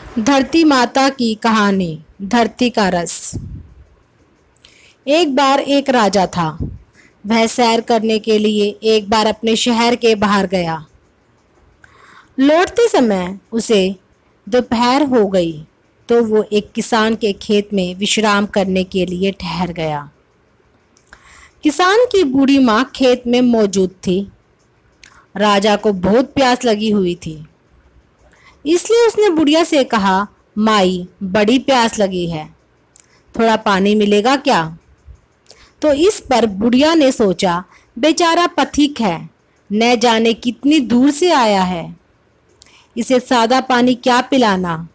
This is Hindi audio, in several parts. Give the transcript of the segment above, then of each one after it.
धरती माता की कहानी। धरती का रस। एक बार एक राजा था। वह सैर करने के लिए एक बार अपने शहर के बाहर गया। लौटते समय उसे दोपहर हो गई तो वो एक किसान के खेत में विश्राम करने के लिए ठहर गया। किसान की बूढ़ी माँ खेत में मौजूद थी। राजा को बहुत प्यास लगी हुई थी, इसलिए उसने बुढ़िया से कहा, माई बड़ी प्यास लगी है, थोड़ा पानी मिलेगा क्या? तो इस पर बुढ़िया ने सोचा, बेचारा पथिक है, न जाने कितनी दूर से आया है, इसे सादा पानी क्या पिलाना।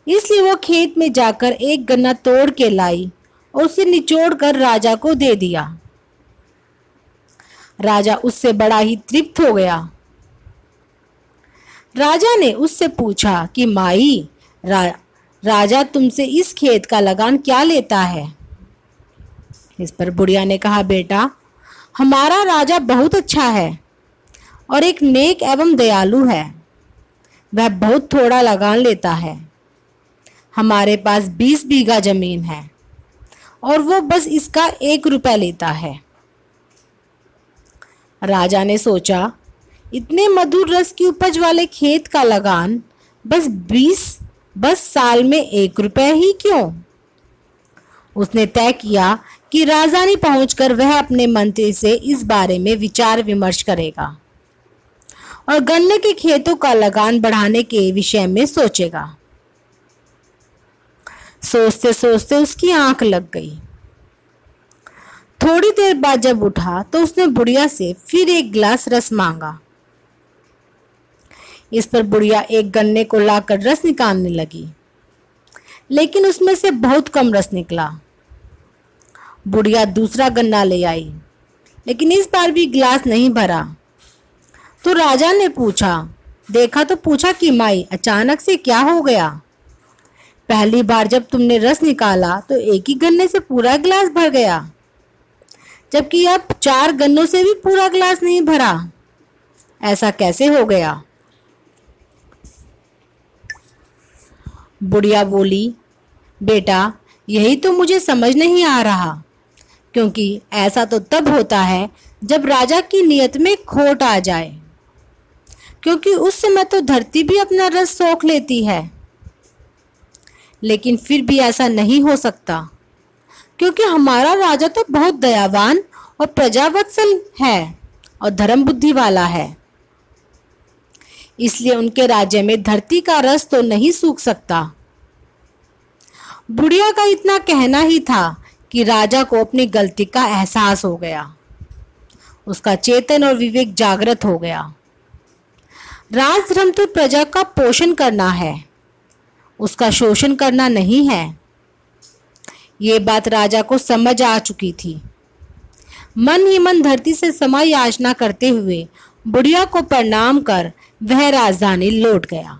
इसलिए वो खेत में जाकर एक गन्ना तोड़ के लाई और उसे निचोड़ कर राजा को दे दिया। राजा उससे बड़ा ही तृप्त हो गया। राजा ने उससे पूछा कि माई, राजा तुमसे इस खेत का लगान क्या लेता है? इस पर बुढ़िया ने कहा, बेटा हमारा राजा बहुत अच्छा है और एक नेक एवं दयालु है। वह बहुत थोड़ा लगान लेता है। हमारे पास 20 बीघा जमीन है और वो बस इसका 1 रुपया लेता है। राजा ने सोचा, इतने मधुर रस की उपज वाले खेत का लगान बस साल में 1 रुपया ही क्यों? उसने तय किया कि राजधानी पहुंचकर वह अपने मंत्री से इस बारे में विचार विमर्श करेगा और गन्ने के खेतों का लगान बढ़ाने के विषय में सोचेगा। सोचते सोचते उसकी आंख लग गई। थोड़ी देर बाद जब उठा तो उसने बुढ़िया से फिर एक गिलास रस मांगा। इस पर बुढ़िया एक गन्ने को लाकर रस निकालने लगी, लेकिन उसमें से बहुत कम रस निकला। बुढ़िया दूसरा गन्ना ले आई, लेकिन इस बार भी गिलास नहीं भरा। तो राजा ने देखा तो पूछा कि माई अचानक से क्या हो गया? पहली बार जब तुमने रस निकाला तो एक ही गन्ने से पूरा गिलास भर गया, जबकि अब 4 गन्नों से भी पूरा गिलास नहीं भरा। ऐसा कैसे हो गया? बुढ़िया बोली, बेटा यही तो मुझे समझ नहीं आ रहा, क्योंकि ऐसा तो तब होता है जब राजा की नीयत में खोट आ जाए, क्योंकि उस समय तो धरती भी अपना रस सोख लेती है। लेकिन फिर भी ऐसा नहीं हो सकता, क्योंकि हमारा राजा तो बहुत दयावान और प्रजावत्सल है और धर्म बुद्धि वाला है, इसलिए उनके राज्य में धरती का रस तो नहीं सूख सकता। बुढ़िया का इतना कहना ही था कि राजा को अपनी गलती का एहसास हो गया। उसका चेतन और विवेक जागृत हो गया। राजधर्म तो प्रजा का पोषण करना है, उसका शोषण करना नहीं है। ये बात राजा को समझ आ चुकी थी। मन ही मन धरती से क्षमा याचना करते हुए बुढ़िया को प्रणाम कर वह राजधानी लौट गया।